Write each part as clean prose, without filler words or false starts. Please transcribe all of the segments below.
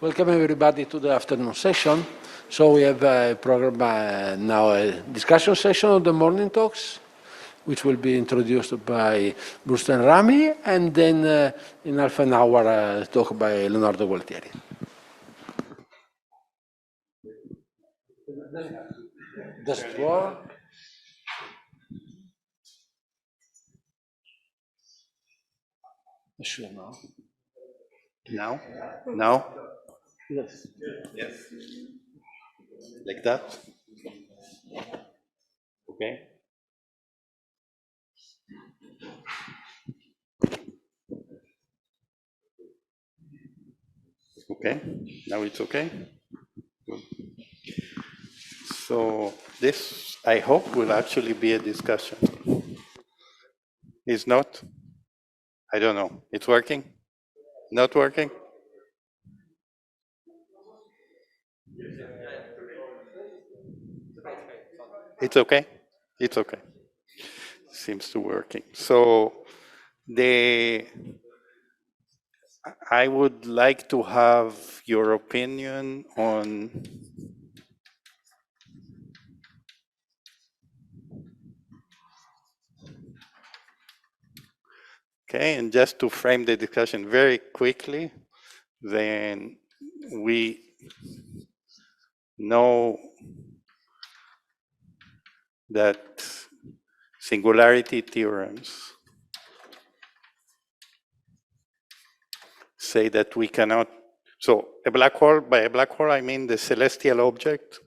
Welcome everybody to the afternoon session. So we have a program now, a discussion session of the morning talks, which will be introduced by Brustei and Rami, and then in half an hour talk by Leonardo Gualtieri. Does it work? Sure, no. Now? Now? Yes. Yes. Like that? Okay. Okay. Now it's okay? Good. So this, I hope, will actually be a discussion. Is not? I don't know. It's working? Not working? It's okay? It's okay. Seems to working. So I would like to have your opinion on okay, and just to frame the discussion very quickly, then we know that singularity theorems say that we cannot, so a black hole, by a black hole I mean the celestial object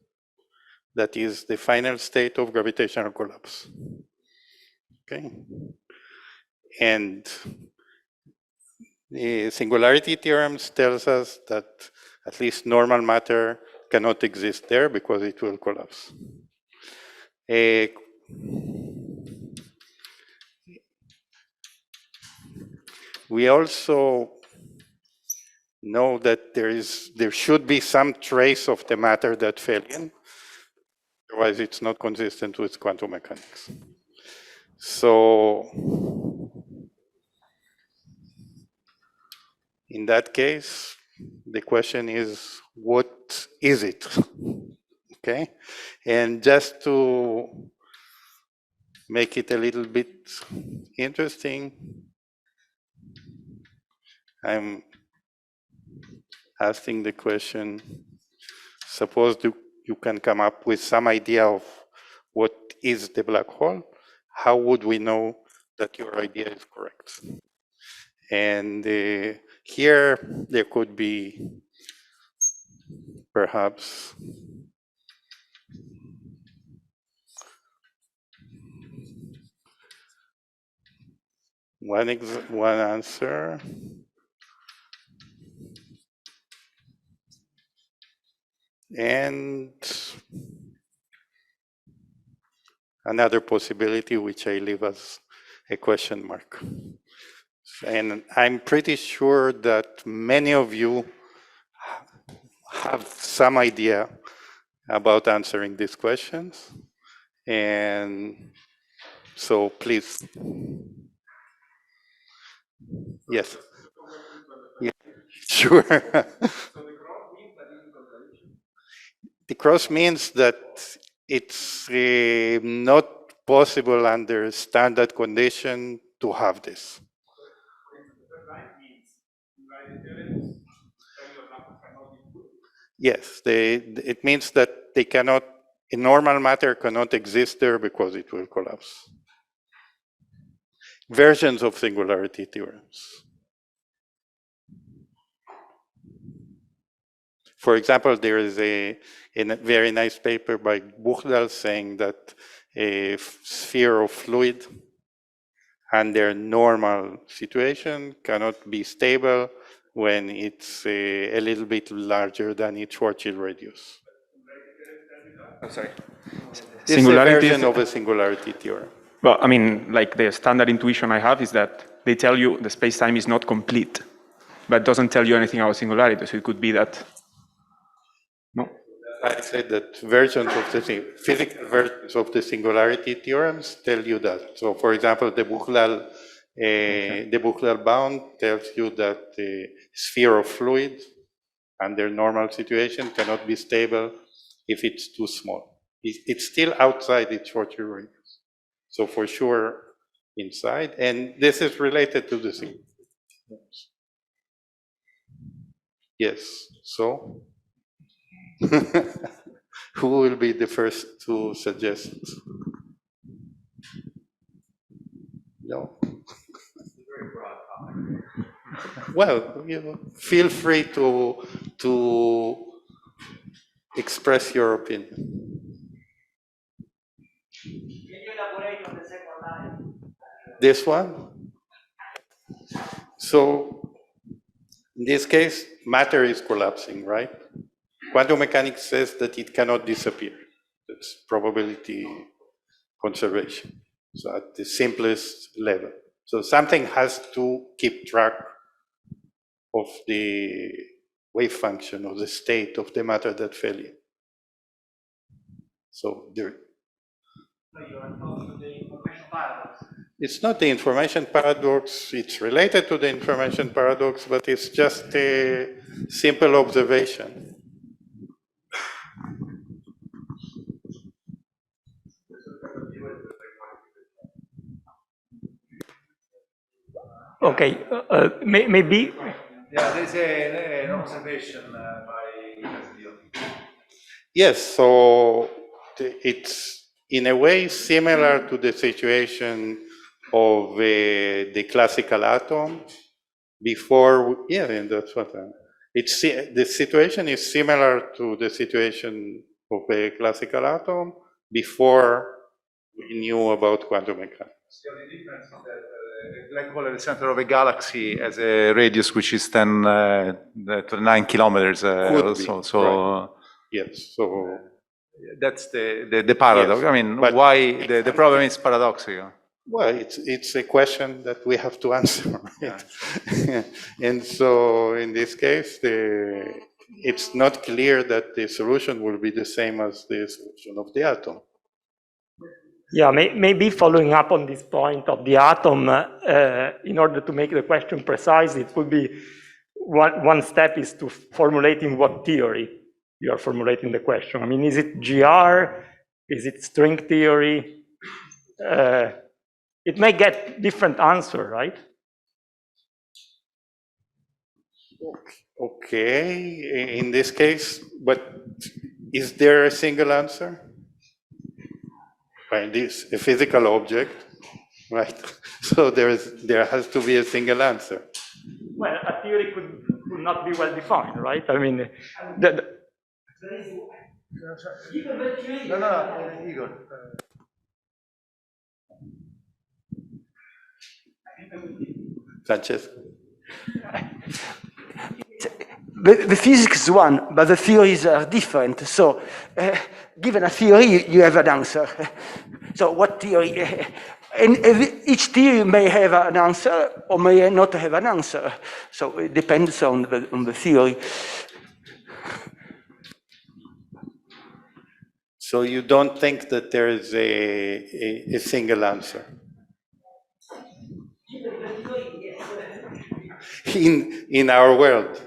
that is the final state of gravitational collapse. Okay? And the singularity theorems tells us that at least normal matter cannot exist there because it will collapse. We also know that there should be some trace of the matter that fell in, otherwise it's not consistent with quantum mechanics. So in that case, the question is, what is it? Okay, and just to make it a little bit interesting, I'm asking the question, suppose you can come up with some idea of what is the black hole, how would we know that your idea is correct? And here there could be perhaps one answer. And another possibility, which I leave as a question mark. And I'm pretty sure that many of you have some idea about answering these questions. And so please. Yes. Yeah, sure. The cross means that it's not possible under standard condition to have this. Yes, it means that they cannot, a normal matter cannot exist there because it will collapse. Versions of singularity theorems. For example, there is a very nice paper by Buchdal saying that a sphere of fluid under normal situation cannot be stable when it's a little bit larger than its Schwarzschild radius. Oh, sorry. This is a version of a singularity theorem. Well, I mean, like the standard intuition I have is that they tell you the space-time is not complete, but doesn't tell you anything about singularity. So it could be that. No. I said that versions of the physical versions of the singularity theorems tell you that. So, for example, the Buchdal bound tells you that the sphere of fluid under normal situation cannot be stable if it's too small. It's still outside its short radius. So for sure inside, and this is related to the thing. Yes, so who will be the first to suggest? No. Well, feel free to express your opinion. Can you elaborate on the second line? This one? So, in this case, matter is collapsing, right? Quantum mechanics says that it cannot disappear. That's probability conservation. So at the simplest level. So something has to keep track of the wave function of the state of the matter that fell in. So there. So you are talking about the information paradox. It's not the information paradox, it's related to the information paradox, but it's just a simple observation. Okay, maybe. Yeah, there's an observation by Castillo. Yes, so it's in a way similar to the situation of the classical atom before, yeah, and that's what it's, the situation is similar to the situation of a classical atom before we knew about quantum mechanics. The only difference is that a black hole at the center of a galaxy has a radius which is 10 to 9 kilometers. Could be, so right. Yes, so that's the paradox. Yes, I mean, but why the problem is paradoxical. well, it's a question that we have to answer, right? And so in this case, it's not clear that the solution will be the same as the solution of the atom. Yeah, maybe following up on this point of the atom, in order to make the question precise, it would be one step is to formulating what theory you are formulating the question. I mean, is it GR? Is it string theory? It may get different answer, right? Okay, in this case, but is there a single answer? Right, this a physical object, right? So there has to be a single answer. Well, a theory could not be well defined, right? I mean, No, Igor. Sanchez? The physics is one, but the theories are different. So, given a theory, you have an answer. So, what theory? And each theory may have an answer or may not have an answer. So, it depends on the theory. So you don't think that there is a single answer? In our world?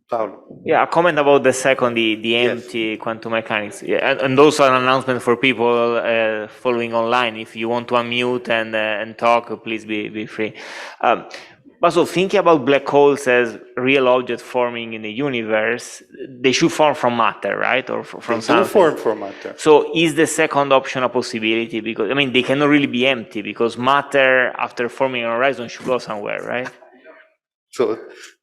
Paolo. Yeah, a comment about the second, the empty quantum mechanics. Yeah, and also an announcement for people following online. If you want to unmute and talk, please be free. But so thinking about black holes as real objects forming in the universe, they should form from matter, right? Or from something. They do form from matter. So is the second option a possibility? Because, I mean, they cannot really be empty because matter, after forming a horizon, should go somewhere, right? So,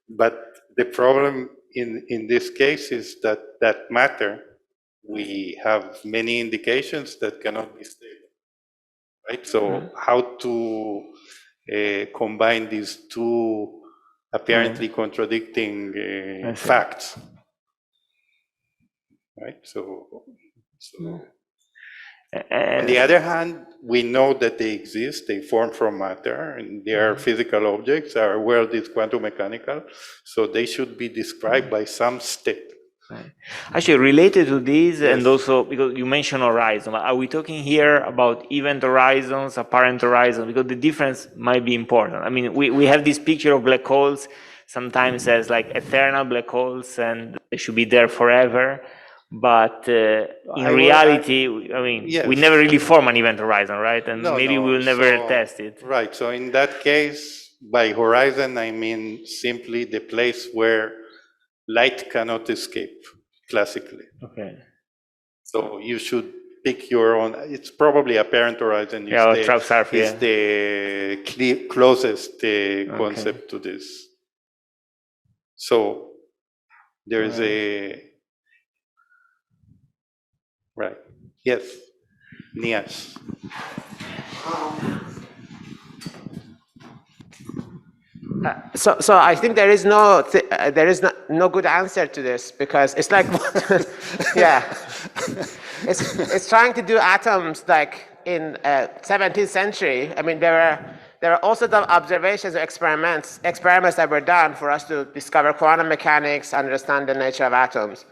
but the problem in this case is that matter, we have many indications that cannot be stable, right? So how to combine these two apparently contradicting facts, right? So on the other hand, we know that they exist, they form from matter, and they are physical objects. Our world is quantum mechanical, so they should be described by some state. Right. Actually, related to this, and also because you mentioned horizon, are we talking here about event horizons, apparent horizons? Because the difference might be important. I mean, we have this picture of black holes sometimes as like eternal black holes, and they should be there forever. But in reality, I mean, we never really form an event horizon, right? And maybe we will never test it. Right. So in that case, by horizon, I mean simply the place where light cannot escape, classically. Okay. So you should pick your own. It's probably apparent horizon. Yeah, or trap surf, is the closest concept to this. So there's right. Yes, Nias. So I think there is no good answer to this, because it's like yeah, it's trying to do atoms like in 17th century. I mean, there are also the observations or experiments that were done for us to discover quantum mechanics, understand the nature of atoms.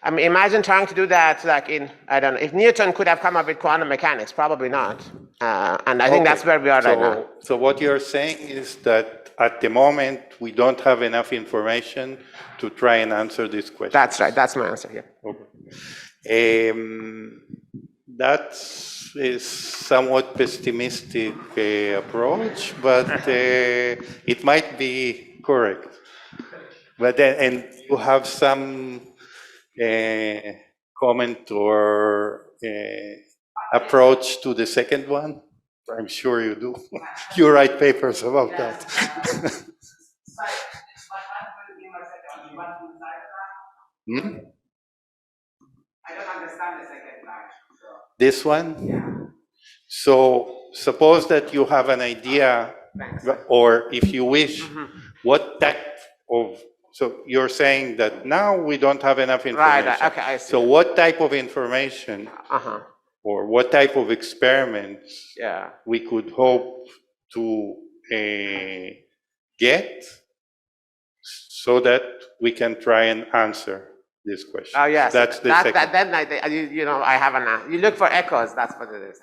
I mean, imagine trying to do that like in, I don't know, if Newton could have come up with quantum mechanics, probably not. And I think that's where we are right now. So what you're saying is that at the moment, we don't have enough information to try and answer this question. That's right. That's my answer, yeah. Okay. That is somewhat pessimistic approach, but it might be correct. But then, and you have some comment or approach to the second one? I'm sure you do. You write papers about that. I don't understand the second line. This one? Yeah. So suppose that you have an idea, or if you wish, what type of, so you're saying that now we don't have enough information. Right, okay, I see. So what type of information or what type of experiments we could hope to get so that we can try and answer this question? Oh, yes. That's the second. Then I have an answer. You look for echoes, that's what it is.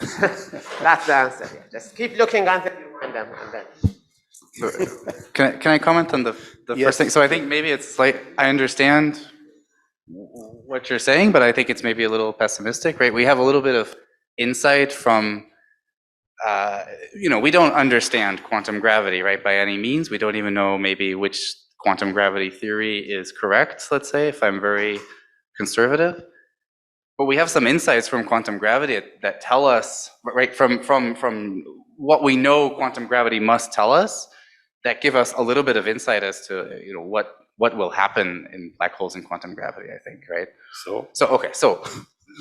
That's the answer. Yeah. Just keep looking until you find them. And then. Can I comment on the first thing? So I think maybe it's like, I understand what you're saying, but I think it's maybe a little pessimistic, right? We have a little bit of insight from, we don't understand quantum gravity, right, by any means. We don't even know maybe which quantum gravity theory is correct, let's say, if I'm very conservative. But we have some insights from quantum gravity that tell us, right, from what we know quantum gravity must tell us, that give us a little bit of insight as to what will happen in black holes in quantum gravity, I think, right? So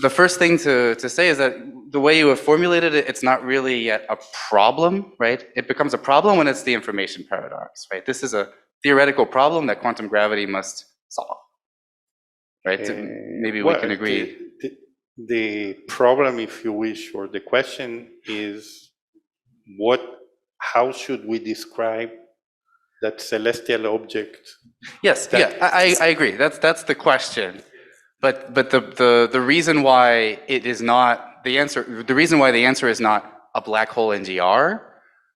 the first thing to say is that the way you have formulated it, it's not really yet a problem, right? It becomes a problem when it's the information paradox, right? This is a theoretical problem that quantum gravity must solve, right? Maybe we can agree. The problem, if you wish, or the question is, how should we describe that celestial object? Yes, I agree. That's the question. But the reason why it is not the answer. The reason why the answer is not a black hole in GR,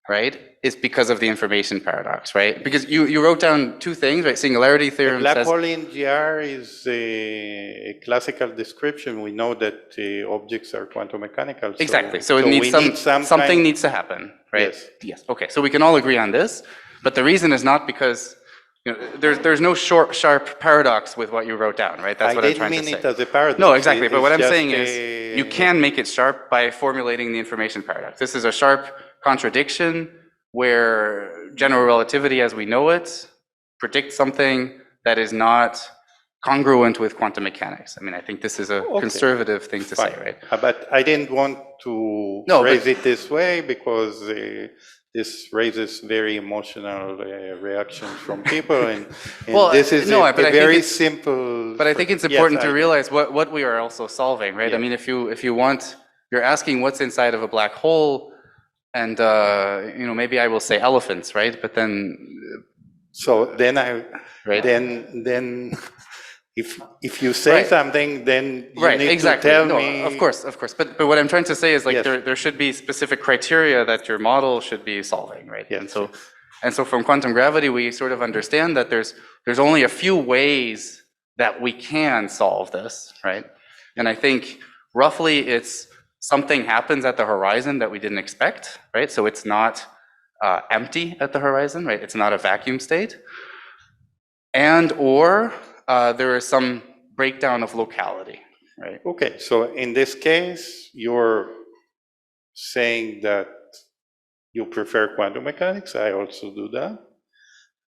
right, is because of the information paradox, right? Because you wrote down two things, right? Singularity theorem black says hole in GR is a classical description. We know that objects are quantum mechanical. Exactly. So it needs something needs to happen, right? Yes. Okay. So we can all agree on this, but the reason is not because there's no sharp paradox with what you wrote down, right? That's what I'm trying to say. I didn't mean it as a paradox. No, exactly. But what I'm saying is you can make it sharp by formulating the information paradox. This is a sharp contradiction where general relativity as we know it predicts something that is not congruent with quantum mechanics. I mean, I think this is a conservative thing to say, right? But I didn't want to phrase it this way because this raises very emotional reactions from people, and this is a very simple. But I think it's important to realize what we are also solving, right? Yeah. I mean, if you want, you're asking what's inside of a black hole. And maybe I will say elephants, right? But then, then if you say Right. something, then you Right, need exactly. to tell No, me. of course. But what I'm trying to say is like Yes. there should be specific criteria that your model should be solving, right? Yes, And so from quantum gravity, we sort of understand that there's only a few ways that we can solve this, right? And I think roughly it's something happens at the horizon that we didn't expect, right? So it's not empty at the horizon, right? It's not a vacuum state. And or there is some breakdown of locality, right? Okay, so in this case, you're saying that you prefer quantum mechanics. I also do that.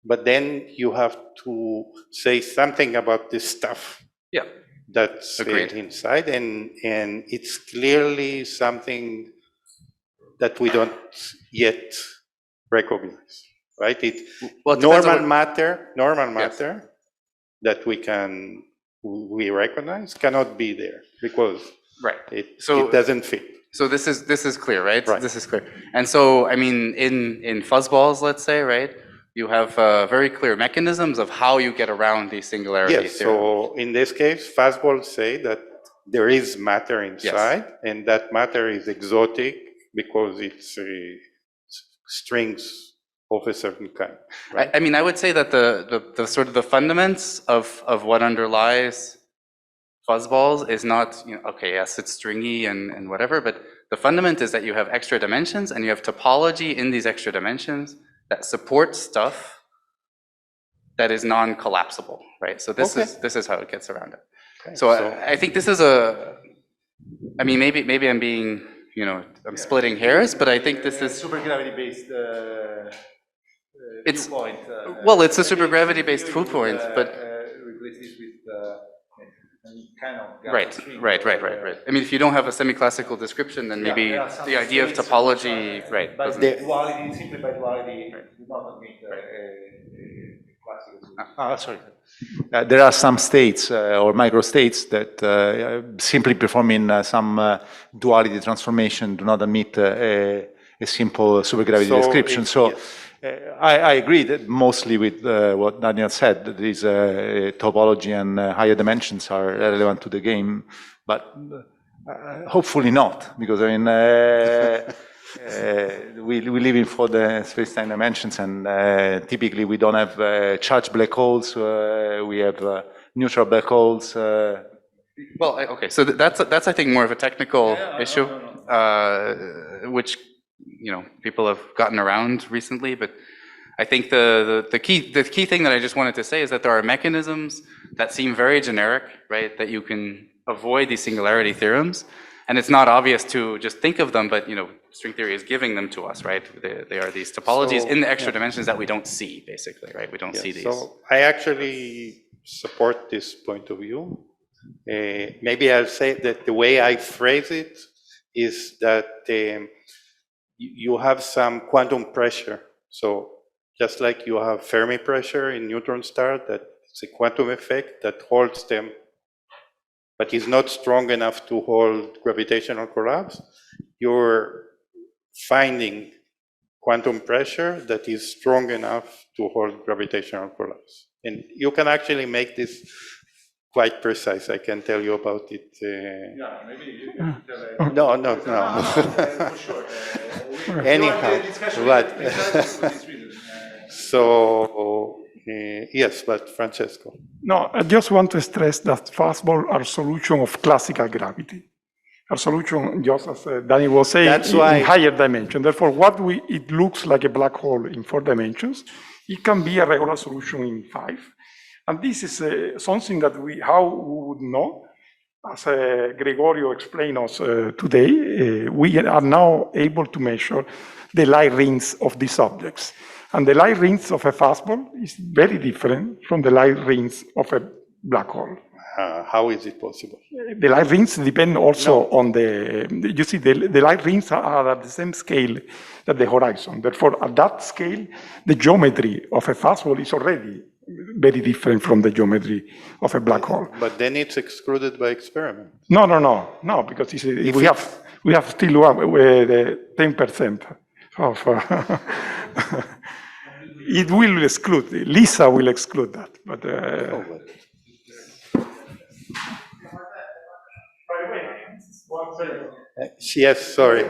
But then you have to say something about this stuff Yeah. that's Agreed. inside, and it's clearly something that we don't yet recognize, right? Well, it depends on normal Yes. matter that we recognize cannot be there because Right. it So- doesn't fit. So this is clear, right? Right. This is clear. And so, I mean, in fuzzballs, let's say, right, you have very clear mechanisms of how you get around the singularity Yes, theorem. so in this case, fastballs say that there is matter inside, and that matter is exotic because it's strings of a certain kind. Right? I mean, I would say that the sort of the fundaments of what underlies fuzzballs is not, okay, yes, it's stringy and whatever, but the fundament is that you have extra dimensions and you have topology in these extra dimensions that support stuff that is non-collapsible, right? So this is how it gets around it. Okay, So I think this is I mean, maybe I'm being, I'm splitting hairs, but I think this is, supergravity-based It's- viewpoint. well, it's a supergravity-based viewpoint, but replace this with kind of right. I mean, if you don't have a semi-classical description, then maybe the idea of topology, right? But doesn't- duality, simply by duality, do not admit classical. Sorry. There are some states or microstates that simply performing some duality transformation do not admit a simple supergravity So description. if- So yes. I agree that mostly with what Daniel said, that these topology and higher dimensions are relevant to the game, but hopefully not, because I mean, we live in 4 space-time dimensions, and typically we don't have charged black holes. We have neutral black holes. Well, okay, so that's I think more of a technical issue, which people have gotten around recently. But I think the key thing that I just wanted to say is that there are mechanisms that seem very generic, right? That you can avoid these singularity theorems, and it's not obvious to just think of them, but string theory is giving them to us, right? They are these topologies So- in the extra dimensions that we don't see, basically, right? We don't see these. So I actually support this point of view. Maybe I'll say that the way I phrase it is that you have some quantum pressure. So just like you have Fermi pressure in neutron star, that it's a quantum effect that holds them, but is not strong enough to hold gravitational collapse. You're finding quantum pressure that is strong enough to hold gravitational collapse. And you can actually make this quite precise. I can tell you about it. Maybe you can No. for sure. Anyhow, but so yes, but Francesco. No, I just want to stress that fastballs are solution of classical gravity. Are solution, just as Danny was saying, That's why- in higher dimension. Therefore, it looks like a black hole in 4 dimensions. It can be a regular solution in 5. And this is something that how we would know. As Gregorio explained us today, we are now able to measure the light rings of these objects. And the light rings of a fastball is very different from the light rings of a black hole. How is it possible? The light rings depend also on you see, the light rings are at the same scale that the horizon. Therefore, at that scale, the geometry of a fastball is already very different from the geometry of a black hole. But then it's excluded by experiment. No, because we have still the 10% of. It will exclude. Lisa will exclude that, but. Yes, sorry.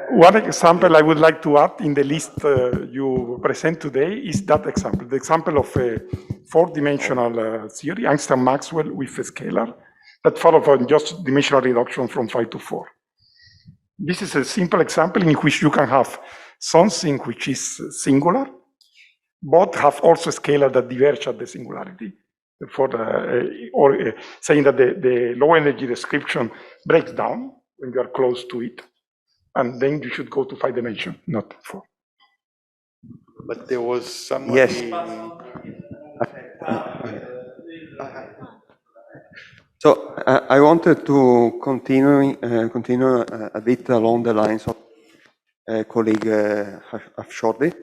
One example I would like to add in the list you present today is that example, the example of a four-dimensional theory, Einstein-Maxwell with a scalar, that follow from just dimensional reduction from 5 to 4. This is a simple example in which you can have something which is singular, but have also a scalar that diverge at the singularity. Therefore, saying that the low energy description breaks down when you are close to it, and then you should go to 5 dimension, not 4. But there was somebody... Yes. So I wanted to continue a bit along the lines of colleague Afshordi.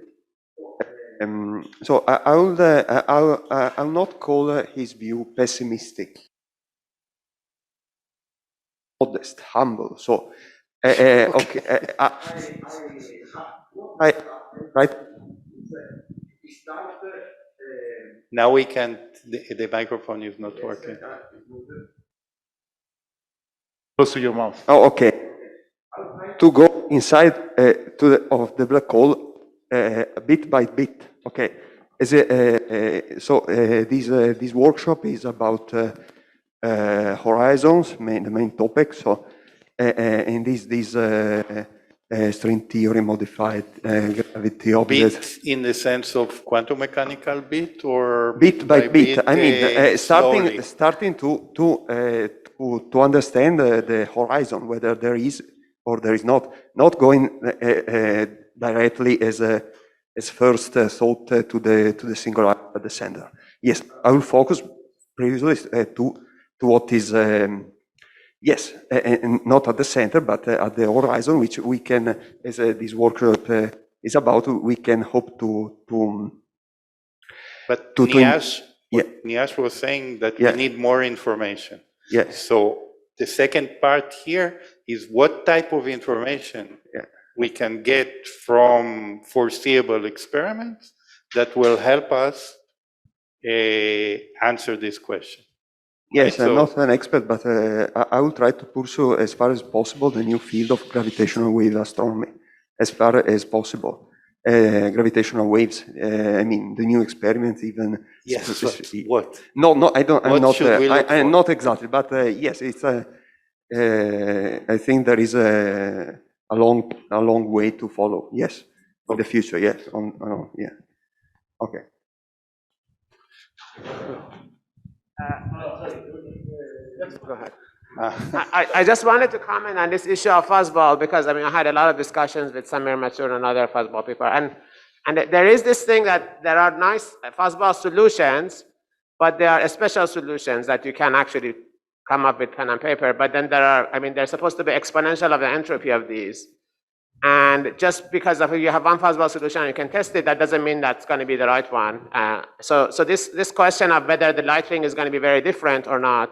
So I'll not call his view pessimistic, modest, humble. So okay, right. Now we can't, the microphone is not working. Close to your mouth. Oh, okay. To go inside of the black hole bit by bit. Okay. This workshop is about horizons, the main topic. So, and this string theory modified gravity object. Bit in the sense of quantum mechanical bit, or bit by bit. I mean, slowly? starting to understand the horizon, whether there is or there is not going directly as first thought to the singular at the center. Yes, I will focus previously to what is yes, not at the center, but at the horizon, which we can, as this workshop is about, we can hope to. But Niash was saying that Yeah. we need more information. Yes. So the second part here is what type of information we can get from foreseeable experiments that will help us answer this question. Yes, Right, I'm so- not an expert, but I will try to pursue as far as possible the new field of gravitational wave astronomy, as far as possible. Gravitational waves, I mean, the new experiments even. Yes, but what? No, I don't. I'm What not. should we look I'm for? not exactly, but yes, it's. I think there is a long way to follow. Yes, in the future. Yes, yeah. Okay. Go ahead. I just wanted to comment on this issue of fuzzball because I mean I had a lot of discussions with Samir Masood and other fuzzball people, and there is this thing that there are nice fuzzball solutions, but there are special solutions that you can actually come up with pen and paper. But then there are, I mean, they're supposed to be exponential of the entropy of these, and just because of you have one fuzzball solution and you can test it, that doesn't mean that's going to be the right one. So this question of whether the light ring is going to be very different or not,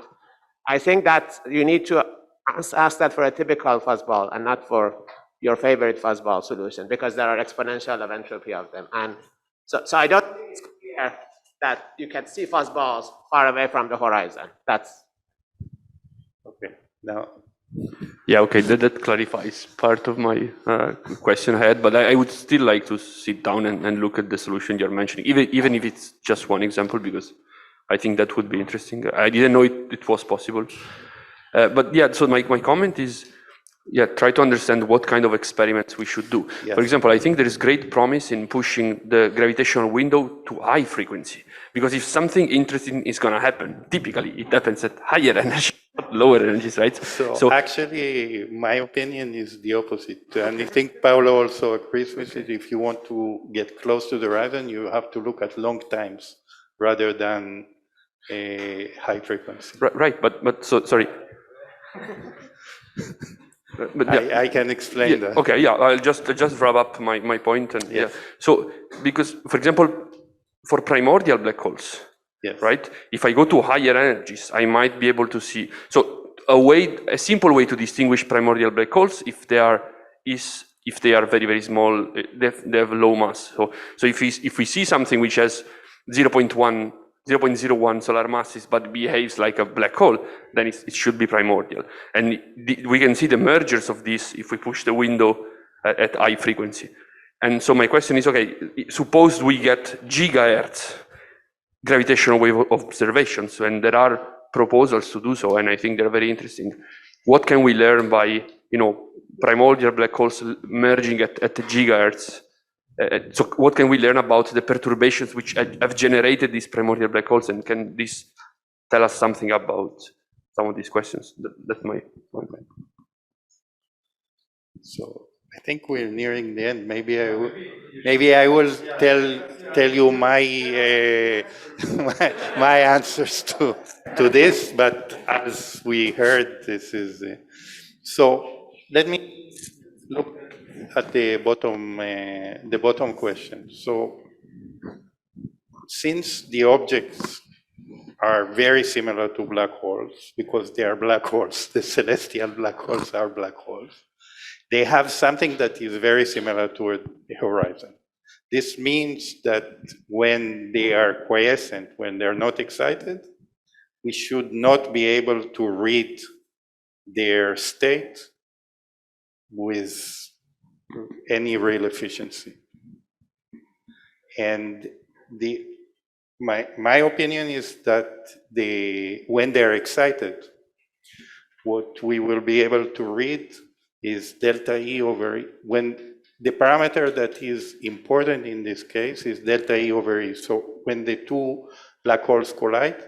I think that you need to ask that for a typical fuzzball and not for your favorite fuzzball solution, because there are exponential of entropy of them. And so I don't think it's clear that you can see fuzzballs far away from the horizon. That's okay. Now, yeah, okay, that clarifies part of my question I had, but I would still like to sit down and look at the solution you're mentioning, even if it's just one example, because I think that would be interesting. I didn't know it was possible. But yeah, so my comment is, yeah, try to understand what kind of experiments we should do. Yes. For example, I think there is great promise in pushing the gravitational window to high frequency, because if something interesting is going to happen, typically it happens at higher energy, not lower energies, right? So actually, my opinion is the opposite. And I think Paolo also agrees with it. If you want to get close to the horizon, you have to look at long times rather than a high frequency. Right, but so, sorry. But yeah. I can explain that. Okay, yeah, I'll just wrap up my point. And yeah, so because, for example, for primordial black holes, yes. Right? If I go to higher energies, I might be able to see. So a simple way to distinguish primordial black holes, if they are very, very small, they have low mass. So if we see something which has 0.1 0.01 solar masses but behaves like a black hole, then it should be primordial. And we can see the mergers of this if we push the window at high frequency. And so my question is, okay, suppose we get gigahertz gravitational wave observations, and there are proposals to do so, and I think they're very interesting. What can we learn by, primordial black holes merging at gigahertz? So what can we learn about the perturbations which have generated these primordial black holes, and can this tell us something about some of these questions? That's my point. So I think we're nearing the end. Maybe I will tell you my my answers to this. But as we heard, this is so. Let me look at the bottom question. So since the objects are very similar to black holes because they are black holes, the celestial black holes are black holes. They have something that is very similar to the horizon. This means that when they are quiescent, when they're not excited, we should not be able to read their state with any real efficiency. And my opinion is that when they're excited, what we will be able to read is delta E over E. When the parameter that is important in this case is delta E over E. So when the two black holes collide,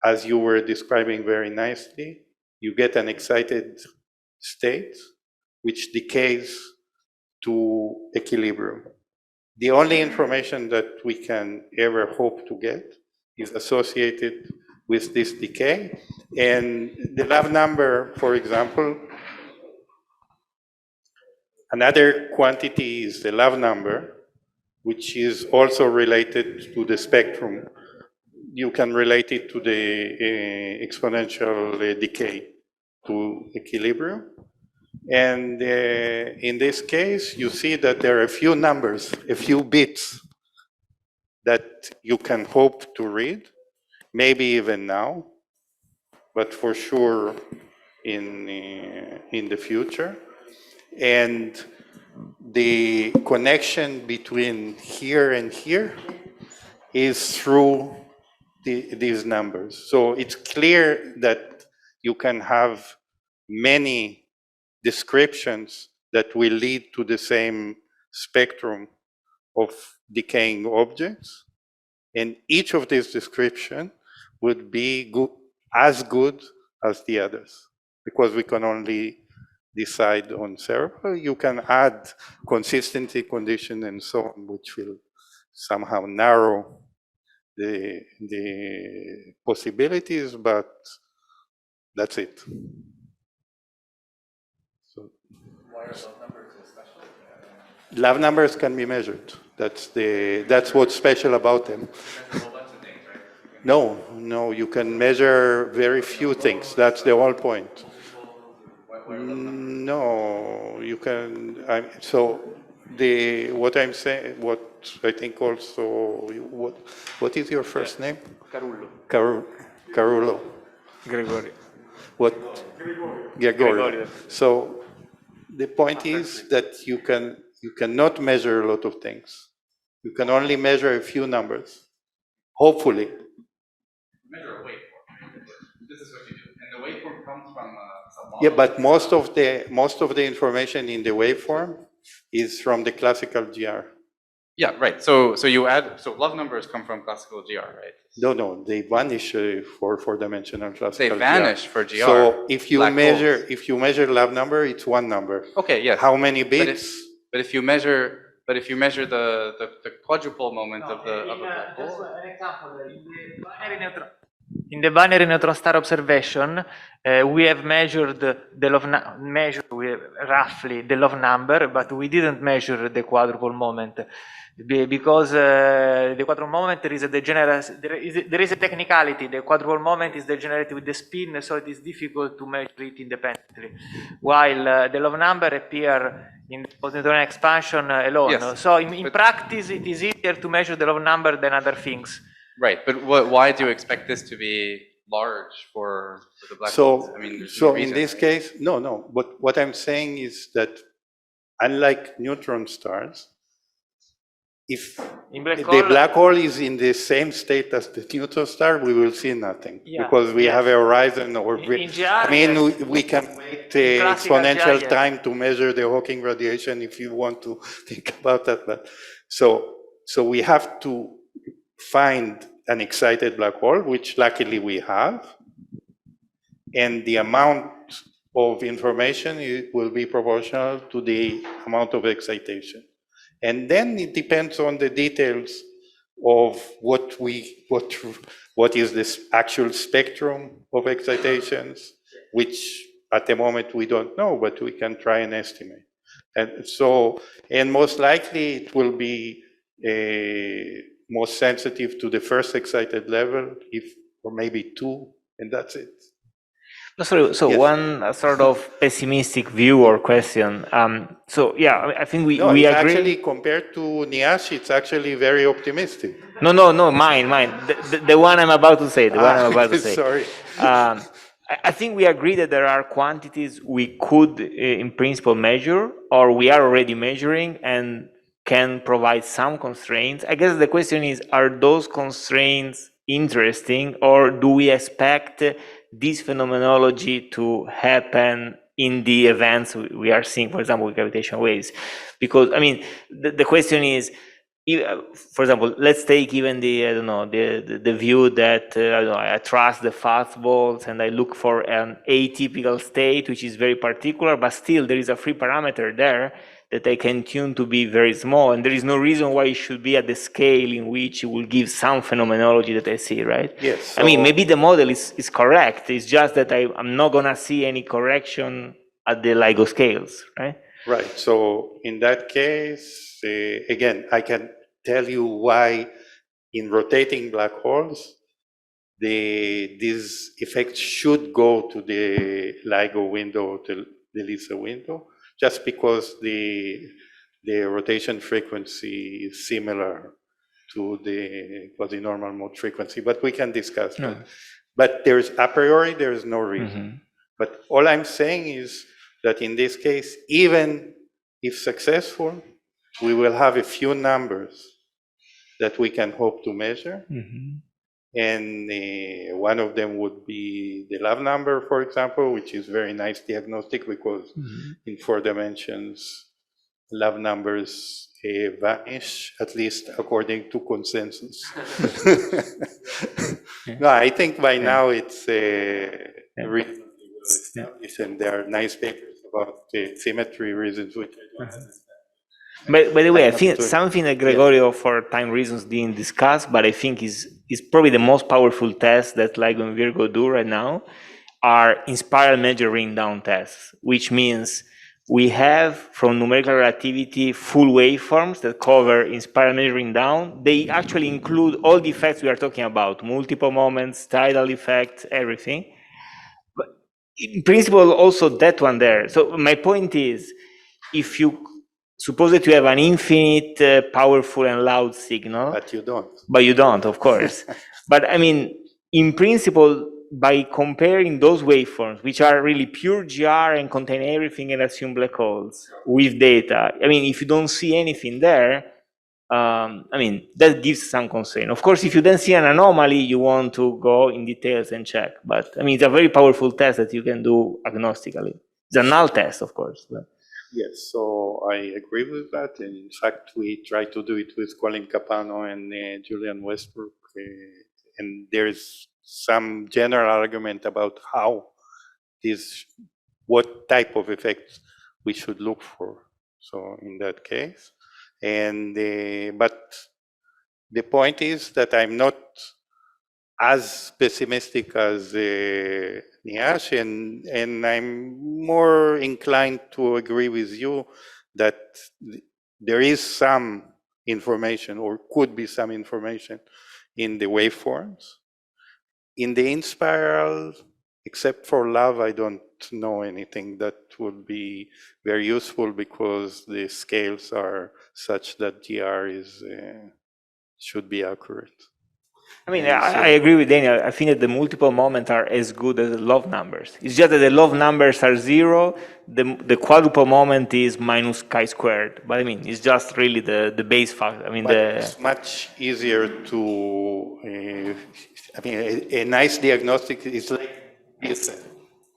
as you were describing very nicely, you get an excited state which decays to equilibrium. The only information that we can ever hope to get is associated with this decay. And the love number, for example, another quantity is the love number, which is also related to the spectrum. You can relate it to the exponential decay to equilibrium. And in this case, you see that there are a few numbers, a few bits that you can hope to read, maybe even now, but for sure in the future. And the connection between here and here is through these numbers. So it's clear that you can have many descriptions that will lead to the same spectrum of decaying objects. And each of these descriptions would be as good as the others, because we can only decide on several. You can add consistency condition and so on, which will somehow narrow the possibilities, but that's it. So, why are love numbers so special? Love numbers can be measured. That's what's special about them. No, you can measure very few things. That's the whole point. No, you can. What I'm saying, what I think also, what is your first name? Carullo. Gregorio. What? Gregorio. So the point is that you cannot measure a lot of things. You can only measure a few numbers. Hopefully. Measure a waveform. This is what you do, and the waveform comes from some model. Yeah, but most of the information in the waveform is from the classical GR. Yeah, right. So love numbers come from classical GR, right? No, they vanish for four-dimensional classical GR. They vanish for GR. So if you measure love number, it's one number. Okay, yes. How many bits? But if you measure the quadrupole moment of the black hole. An example, in the binary neutron star observation, we have measured roughly the love number, but we didn't measure the quadrupole moment because the quadrupole moment there is a technicality. The quadrupole moment is degenerated with the spin, so it is difficult to measure it independently. While the love number appear in the post-Newtonian expansion alone. Yes, so in practice, it is easier to measure the love number than other things. Right, but why do you expect this to be large for the black holes? So, I mean, there's so no in reason, this right? case, no. But what I'm saying is that unlike neutron stars, if In black the hole, black hole is in the same state as the neutron star, we will see nothing Yeah. because we have a horizon or in GR, I mean, yes. we can wait In classical exponential GR, yes. time to measure the Hawking radiation if you want to think about that. But so we have to find an excited black hole, which luckily we have, and the amount of information will be proportional to the amount of excitation. And then it depends on the details of what is this actual spectrum of excitations, which at the moment we don't know, but we can try and estimate. And so, and most likely it will be most sensitive to the first excited level, or maybe two, and that's it. Sorry, so Yes. one sort of pessimistic view or question. So yeah, I think we agree. Actually, compared to NIASH, it's actually very optimistic. No, mine. The one I'm about to say. The one I'm about to say. Sorry. I think we agree that there are quantities we could, in principle, measure, or we are already measuring, and can provide some constraints. I guess the question is: are those constraints interesting, or do we expect this phenomenology to happen in the events we are seeing, for example, with gravitational waves? Because I mean, the question is, for example, let's take even the view that I trust the fastballs and I look for an atypical state, which is very particular, but still there is a free parameter there that I can tune to be very small, and there is no reason why it should be at the scale in which it will give some phenomenology that I see, right? Yes. I mean, maybe the model is correct. It's just that I'm not gonna see any correction at the LIGO scales, right? Right. So in that case, again, I can tell you why in rotating black holes, these effects should go to the LIGO window, to the LISA window, just because the rotation frequency is similar to the quasi-normal mode frequency, but we can discuss that. But a priori, there is no reason. But all I'm saying is that in this case, even if successful, we will have a few numbers that we can hope to measure. And one of them would be the love number, for example, which is very nice diagnostic because in 4 dimensions, love numbers vanish, at least according to consensus. No, I think by now it's reasonably well established, and there are nice papers about symmetry reasons, which I don't understand. By the way, I think something that Gregorio, for time reasons, didn't discuss, but I think is probably the most powerful test that LIGO and Virgo do right now, are inspiral major ring down tests, which means we have from numerical relativity full waveforms that cover inspiral major ring down. They actually include all the effects we are talking about, multiple moments, tidal effects, everything. But in principle, also that one there. So my point is, if you suppose that you have an infinite, powerful and loud signal. But you don't. But you don't, of course. But I mean, in principle, by comparing those waveforms, which are really pure GR and contain everything and assume black holes, with data, I mean, if you don't see anything there, I mean, that gives some constraint. Of course, if you then see an anomaly, you want to go in details and check. But I mean, it's a very powerful test that you can do agnostically. It's a null test, of course. But. Yes, so I agree with that. And in fact, we try to do it with Colin Capano and Julian Westbrook. And there's some general argument about what type of effects we should look for. So in that case, but the point is that I'm not as pessimistic as Niash, and I'm more inclined to agree with you that there is some information, or could be some information, in the waveforms. In the in-spiral, except for love, I don't know anything that would be very useful because the scales are such that GR should be accurate. I mean, I agree with Daniel. I think that the multiple moments are as good as the love numbers. It's just that the love numbers are 0. The quadruple moment is minus chi-squared. But I mean, it's just really the base fact. I mean, but it's much easier to, I mean, a nice diagnostic is like this.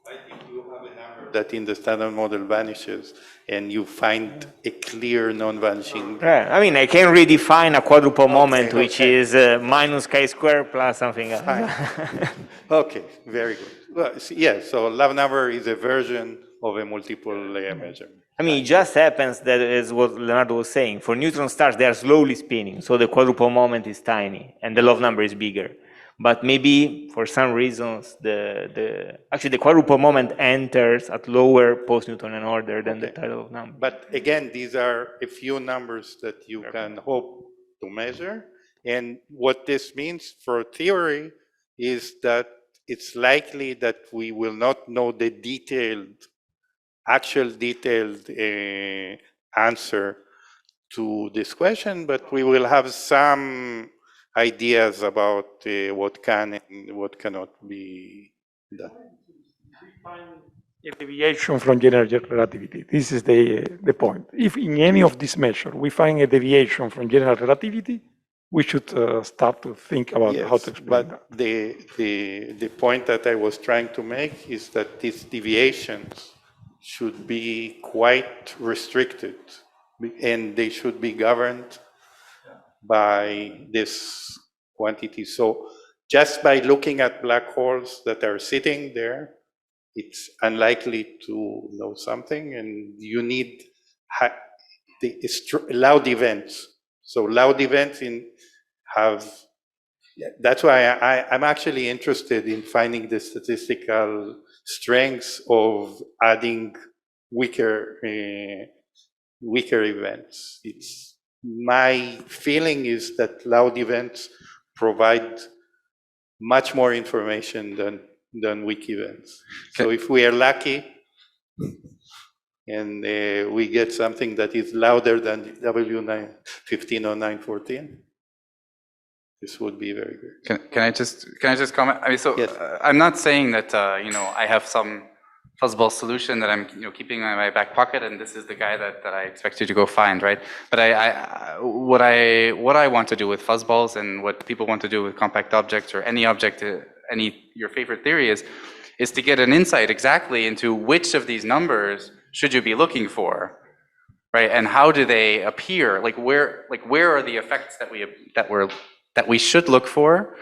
Right? If you have a number that in the standard model vanishes and you find a clear non-vanishing. Yeah, I mean, I can redefine a quadruple moment, which is minus chi-squared plus something else. Fine. Okay, very good. Well, yeah, so love number is a version of a multiple layer measurement. I mean, it just happens that, as what Leonardo was saying, for neutron stars, they are slowly spinning, so the quadruple moment is tiny, and the love number is bigger. But maybe, for some reasons, actually the quadruple moment enters at lower post-Newtonian order than the tidal love number. But again, these are a few numbers that you can hope to measure. And what this means for theory is that it's likely that we will not know the actual detailed answer to this question, but we will have some ideas about what can and what cannot be done. A deviation from general relativity. This is the point. If in any of these measures we find a deviation from general relativity, we should start to think about how to explain that. But the point that I was trying to make is that these deviations should be quite restricted, and they should be governed by this quantity. So just by looking at black holes that are sitting there, it's unlikely to know something, and you need loud events. So loud events that's why I'm actually interested in finding the statistical strengths of adding weaker events. My feeling is that loud events provide much more information than weak events. So if we are lucky and we get something that is louder than W915 or 914, this would be very good. Can I just comment? I mean, so Yes. I'm not saying that I have some fuzzball solution that I'm keeping in my back pocket, and this is the guy that I expect you to go find, right? But what I want to do with fuzzballs and what people want to do with compact objects or any object, your favorite theory is to get an insight exactly into which of these numbers should you be looking for, right? And how do they appear? Like where are the effects that we should look for,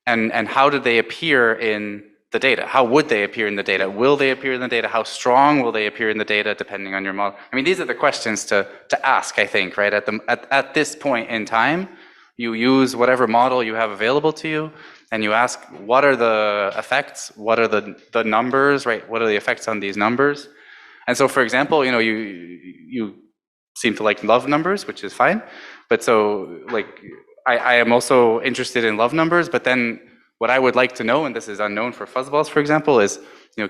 and how do they appear in the data? How would they appear in the data? Will they appear in the data? How strong will they appear in the data, depending on your model? I mean, these are the questions to ask, I think, right? At this point in time, you use whatever model you have available to you, and you ask, what are the effects? What are the numbers, right? What are the effects on these numbers? And so, for example, you seem to like love numbers, which is fine. But so, I am also interested in love numbers, but then what I would like to know, and this is unknown for fuzzballs, for example, is,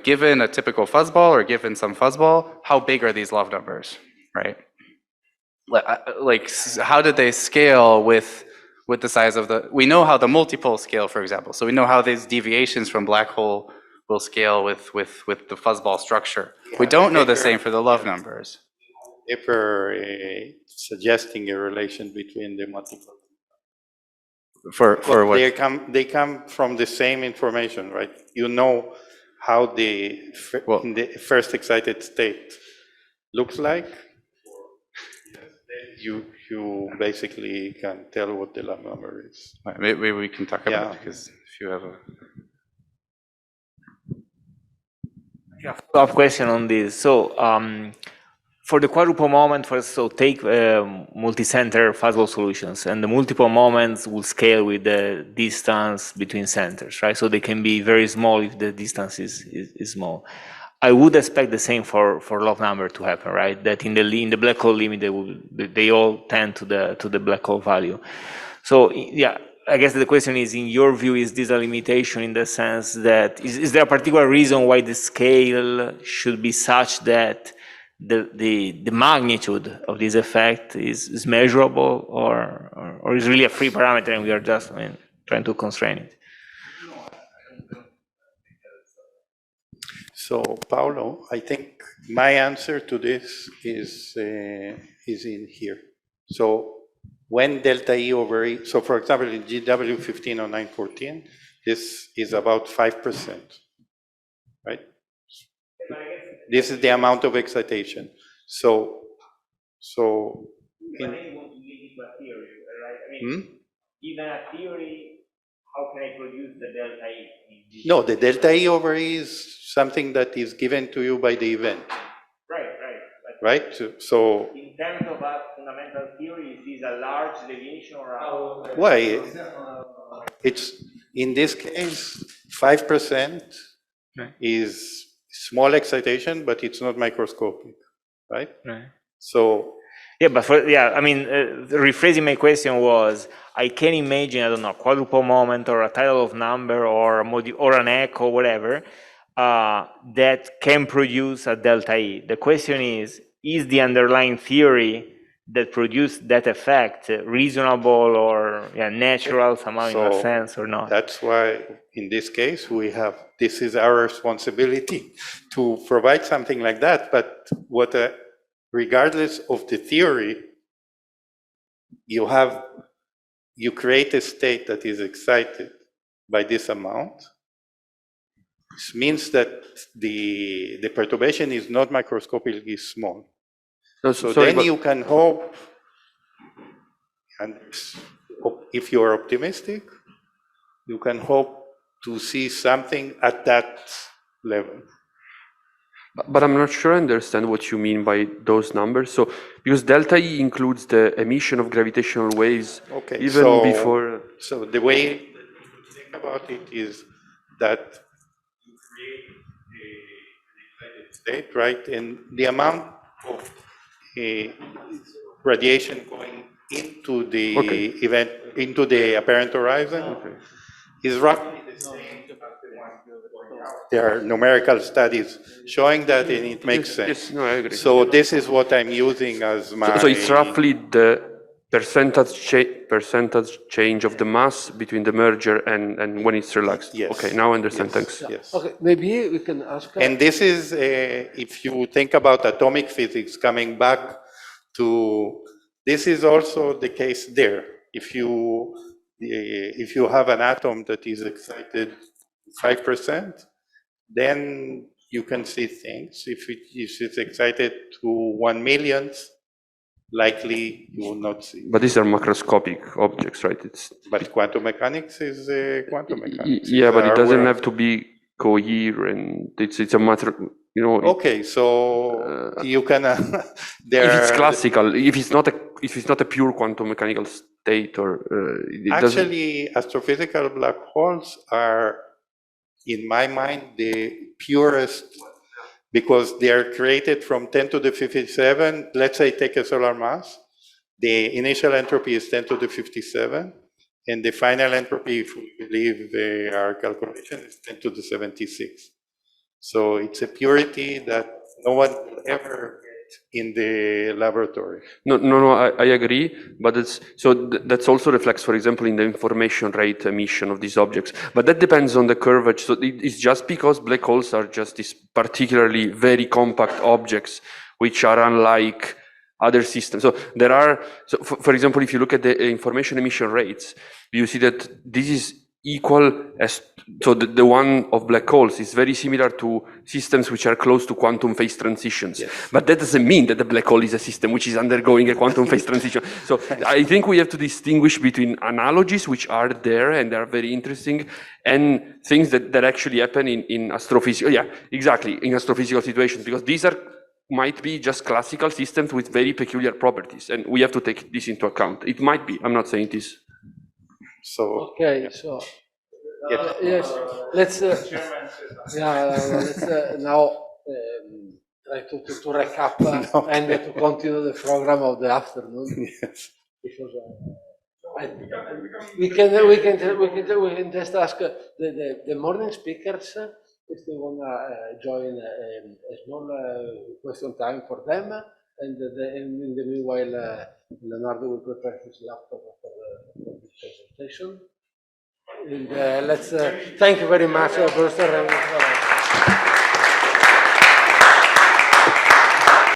given a typical fuzzball or given some fuzzball, how big are these love numbers, right? Like how did they scale with the size of we know how the multipole scale, for example. So we know how these deviations from black hole will scale with the fuzzball structure. We don't know the same for the love numbers. Paper suggesting a relation between the multiple. For what? They come from the same information, right? You know how in the first excited state looks like. Then you basically can tell what the love number is. Right, maybe we can talk about it, because if you have a follow-up question on this. So for the quadruple moment, take multi-center fuzzball solutions, and the multiple moments will scale with the distance between centers, right? So they can be very small if the distance is small. I would expect the same for love number to happen, right? That in the black hole limit, they all tend to the black hole value. So yeah, I guess the question is, in your view, is this a limitation in the sense that is there a particular reason why the scale should be such that the magnitude of this effect is measurable, or is really a free parameter and we are just, trying to constrain it. So, Paulo, I think my answer to this is in here. So when delta E over E, so for example, in GW15 or 914, this is about 5%, right? This is the amount of excitation. So But then you want to link it to a theory, right? I mean, given a theory, how can I produce the delta E? No, the delta E over E is something that is given to you by the event. Right? So in terms of a fundamental theory, is this a large deviation or a... Why? It's, in this case, 5% is small excitation, but it's not microscopic, right? Right. So... Yeah, but I mean, rephrasing my question was, I can imagine, I don't know, quadruple moment or a tidal of number or an echo, whatever, that can produce a delta E. The question is the underlying theory that produced that effect reasonable or natural somehow in a sense or not? That's why in this case this is our responsibility to provide something like that. But regardless of the theory, you create a state that is excited by this amount. This means that the perturbation is not microscopically small. So then you can hope, and if you are optimistic, you can hope to see something at that level. But I'm not sure I understand what you mean by those numbers. So, because delta E includes the emission of gravitational waves before. So the way to think about it is that you create an excited state, right? And the amount of radiation going into the event, into the apparent horizon, is roughly the same. There are numerical studies showing that, and it makes sense. Yes, no, I agree. So this is what I'm using as my... So it's roughly the percentage change of the mass between the merger and when it's relaxed. Yes. Okay, now I understand, thanks. Yes. Okay, maybe we can ask... And this is, if you think about atomic physics, coming back to... This is also the case there. If you have an atom that is excited 5%, then you can see things. If it's excited to 1 millionth, likely you will not see. But these are macroscopic objects, right? But quantum mechanics is quantum mechanics. Yeah, but it doesn't have to be coherent. It's a matter, you know. Okay, so you can. If it's classical, if it's not a pure quantum mechanical state, or actually, astrophysical black holes are, in my mind, the purest, because they are created from 10 to the 57. Let's say take a solar mass. The initial entropy is 10 to the 57, and the final entropy, if we believe our calculation, is 10 to the 76. So it's a purity that no one will ever get in the laboratory. No, I agree, but that's also reflects, for example, in the information rate emission of these objects. But that depends on the curvature. So it's just because black holes are just these particularly very compact objects, which are unlike other systems. So there are, for example, if you look at the information emission rates, you see that this is equal as, so the one of black holes is very similar to systems which are close to quantum phase transitions. Yes. But that doesn't mean that the black hole is a system which is undergoing a quantum phase transition. So I think we have to distinguish between analogies which are there and they are very interesting, and things that actually happen in astrophysical, in astrophysical situations, because these might be just classical systems with very peculiar properties, and we have to take this into account. It might be, I'm not saying it is. So so yes, let's let's now try to recap and to continue the program of the afternoon. Yes. Because we can just ask the morning speakers if they wanna join a small question time for them, and in the meanwhile Leonardo will prepare his laptop after this presentation. And let's thank you very much, Brustei.